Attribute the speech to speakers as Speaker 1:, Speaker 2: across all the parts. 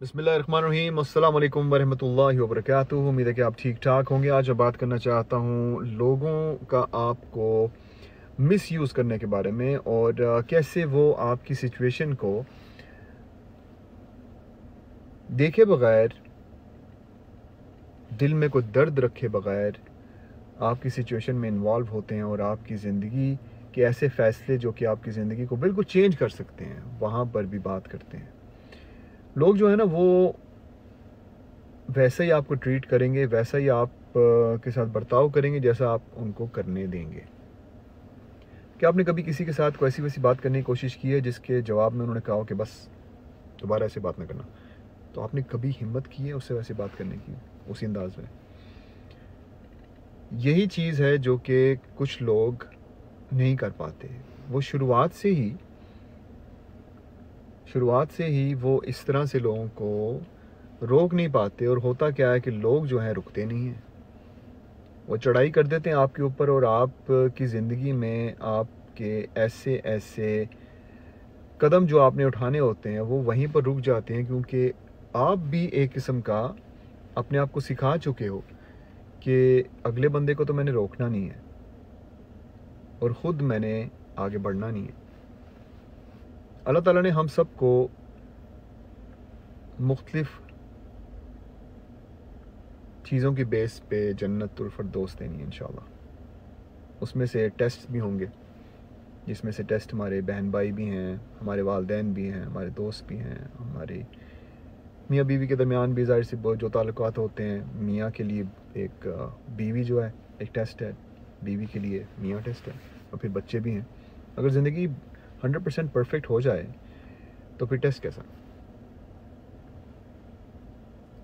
Speaker 1: बिस्मिल्लाहिर्रहमानिर्रहीम, अस्सलाम वालेकुम वरहमतुल्लाहि वबरकातुहू। उम्मीद है कि आप ठीक ठाक होंगे। आज मैं बात करना चाहता हूँ लोगों का आपको मिस यूज़ करने के बारे में और कैसे वो आपकी सिचुएशन को देखे बगैर, दिल में कोई दर्द रखे बगैर आपकी सिचुएशन में इन्वॉल्व होते हैं और आपकी ज़िंदगी के ऐसे फ़ैसले जो कि आपकी ज़िंदगी को बिल्कुल चेंज कर सकते हैं, वहाँ पर भी बात करते हैं। लोग जो है ना वो वैसा ही आपको ट्रीट करेंगे, वैसा ही आप के साथ बर्ताव करेंगे जैसा आप उनको करने देंगे। क्या आपने कभी किसी के साथ कोई ऐसी वैसी बात करने की कोशिश की है जिसके जवाब में उन्होंने कहा हो कि बस दोबारा ऐसे बात ना करना? तो आपने कभी हिम्मत की है उससे वैसे बात करने की, उसी अंदाज में? यही चीज़ है जो कि कुछ लोग नहीं कर पाते। वो शुरुआत से ही वो इस तरह से लोगों को रोक नहीं पाते, और होता क्या है कि लोग जो हैं रुकते नहीं हैं। वो चढ़ाई कर देते हैं आपके ऊपर, और आपकी ज़िंदगी में आपके ऐसे ऐसे कदम जो आपने उठाने होते हैं वो वहीं पर रुक जाते हैं, क्योंकि आप भी एक किस्म का अपने आप को सिखा चुके हो कि अगले बंदे को तो मैंने रोकना नहीं है और ख़ुद मैंने आगे बढ़ना नहीं है। अल्लाह ताला ने हम सबको मुख्तलिफ़ चीज़ों की बेस पे जन्नतुल फ़िरदौस देनी है इंशाअल्लाह। उसमें से टेस्ट भी होंगे, जिसमें से टेस्ट हमारे बहन भाई भी हैं, हमारे वालिदैन भी हैं, हमारे दोस्त भी हैं, हमारे मियाँ बीवी के दरमियान भी ज़ाहिर सी जो ताल्लुकात होते हैं। मियाँ के लिए एक बीवी जो है एक टेस्ट है, बीवी के लिए मियाँ टेस्ट है, और फिर बच्चे भी हैं। अगर ज़िंदगी 100% परफेक्ट हो जाए तो फिर टेस्ट कैसा?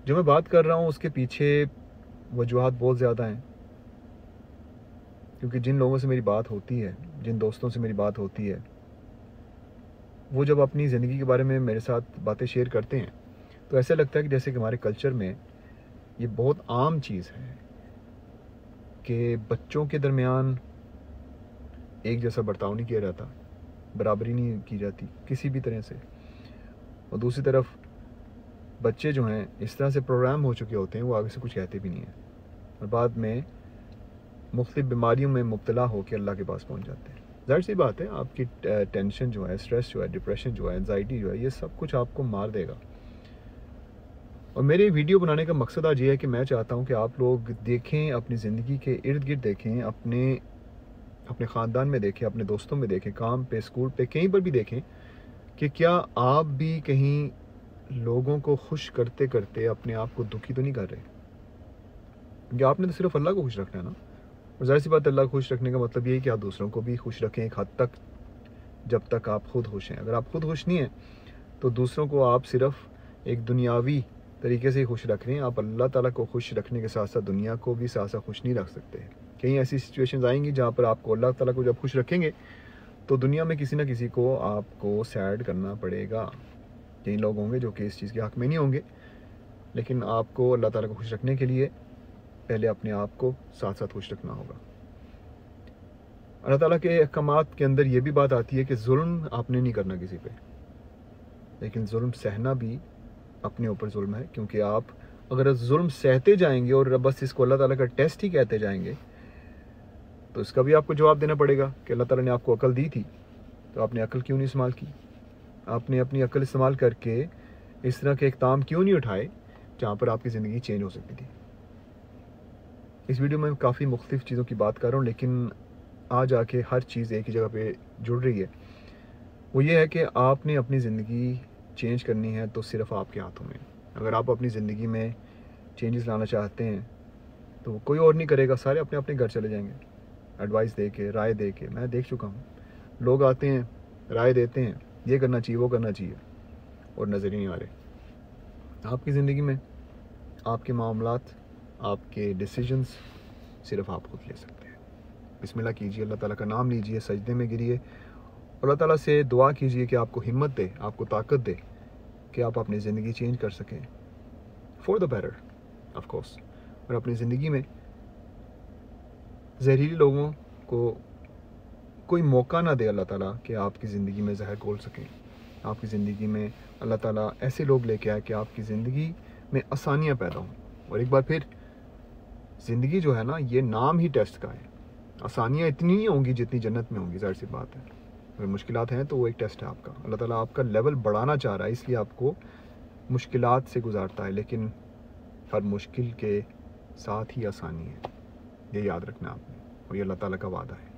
Speaker 1: जो मैं बात कर रहा हूँ उसके पीछे वजूहात बहुत ज़्यादा हैं, क्योंकि जिन लोगों से मेरी बात होती है, जिन दोस्तों से मेरी बात होती है, वो जब अपनी ज़िंदगी के बारे में मेरे साथ बातें शेयर करते हैं तो ऐसा लगता है कि जैसे कि हमारे कल्चर में ये बहुत आम चीज़ है कि बच्चों के दरमियान एक जैसा बर्ताव नहीं किया जाता, बराबरी नहीं की जाती किसी भी तरह से। और दूसरी तरफ बच्चे जो हैं इस तरह से प्रोग्राम हो चुके होते हैं, वो आगे से कुछ कहते भी नहीं हैं, और बाद में मुख्तलिफ़ बीमारियों में मुब्तला होकर अल्लाह के पास पहुंच जाते हैं। ज़ाहिर सी बात है, आपकी टेंशन जो है, स्ट्रेस जो है, डिप्रेशन जो है, एंजाइटी जो है, ये सब कुछ आपको मार देगा। और मेरे वीडियो बनाने का मकसद आज ये है कि मैं चाहता हूँ कि आप लोग देखें, अपनी ज़िंदगी के इर्द गिर्द देखें, अपने अपने ख़ानदान में देखें, अपने दोस्तों में देखें, काम पे, स्कूल पे, कहीं पर भी देखें कि क्या आप भी कहीं लोगों को खुश करते करते अपने आप को दुखी तो नहीं कर रहे? क्योंकि आपने तो सिर्फ अल्लाह को खुश रखना है ना। और ज़ाहिर सी बात, अल्लाह को खुश रखने का मतलब ये है कि आप दूसरों को भी खुश रखें एक हद तक, जब तक आप खुद खुश हैं। अगर आप खुद खुश नहीं हैं तो दूसरों को आप सिर्फ एक दुनियावी तरीके से ही खुश रख रहे हैं। आप अल्लाह ताला को खुश रखने के साथ साथ दुनिया को भी साथ साथ खुश नहीं रख सकते। कहीं ऐसी सिचुएशंस आएंगी जहाँ पर आपको अल्लाह ताला को जब खुश रखेंगे तो दुनिया में किसी ना किसी को आपको सैड करना पड़ेगा। कई लोग होंगे जो कि इस चीज़ के हक़ में नहीं होंगे, लेकिन आपको अल्लाह ताला को खुश रखने के लिए पहले अपने आप को साथ साथ खुश रखना होगा। अल्लाह ताला के अहकामात के अंदर ये भी बात आती है कि जुल्म आपने नहीं करना किसी पे, लेकिन जुल्म सहना भी अपने ऊपर जुल्म है। क्योंकि आप अगर जुल्म सहते जाएंगे और बस इसको अल्लाह ताला का टेस्ट ही कहते जाएंगे तो इसका भी आपको जवाब देना पड़ेगा कि अल्लाह ताला ने आपको अकल दी थी तो आपने अकल क्यों नहीं इस्तेमाल की? आपने अपनी अकल इस्तेमाल करके इस तरह के इक़दाम क्यों नहीं उठाए जहाँ पर आपकी ज़िंदगी चेंज हो सकती थी? इस वीडियो में काफ़ी मुख्तलिफ़ चीज़ों की बात कर रहा हूँ, लेकिन आज आके हर चीज़ एक ही जगह पे जुड़ रही है। वो ये है कि आपने अपनी ज़िंदगी चेंज करनी है तो सिर्फ़ आपके हाथों में। अगर आप अपनी ज़िंदगी में चेंजेस लाना चाहते हैं तो कोई और नहीं करेगा, सारे अपने अपने घर चले जाएंगे। एडवाइस दे के, राय दे के, मैं देख चुका हूँ, लोग आते हैं, राय देते हैं, ये करना चाहिए, वो करना चाहिए, और नज़र ही नहीं आ रहे। आपकी ज़िंदगी में आपके मामलात, आपके डिसीजंस सिर्फ़ आप खुद ले सकते हैं। बिस्मिल्लाह कीजिए, अल्लाह ताला का नाम लीजिए, सजदे में गिरिए, अल्लाह ताला से दुआ कीजिए कि आपको हिम्मत दे, आपको ताकत दे कि आप अपनी ज़िंदगी चेंज कर सकें for the better of course. और अपनी ज़िंदगी में जहरीले लोगों को कोई मौका ना दे अल्लाह ताला कि आपकी ज़िंदगी में जहर घोल सकें। आपकी ज़िंदगी में अल्लाह ताला ऐसे लोग लेके आए कि आपकी ज़िंदगी में आसानियाँ पैदा हों। और एक बार फिर ज़िंदगी जो है ना, ये नाम ही टेस्ट का है। आसानियाँ इतनी नहीं होंगी जितनी जन्नत में होंगी, ज़ाहिर सी बात है। अगर मुश्किलात हैं तो वो एक टेस्ट है आपका। अल्लाह ताला आपका लेवल बढ़ाना चाह रहा है, इसलिए आपको मुश्किलात से गुजारता है, लेकिन हर मुश्किल के साथ ही आसानी है। ये याद रखना आपने, और ये अल्लाह ताला का वादा है।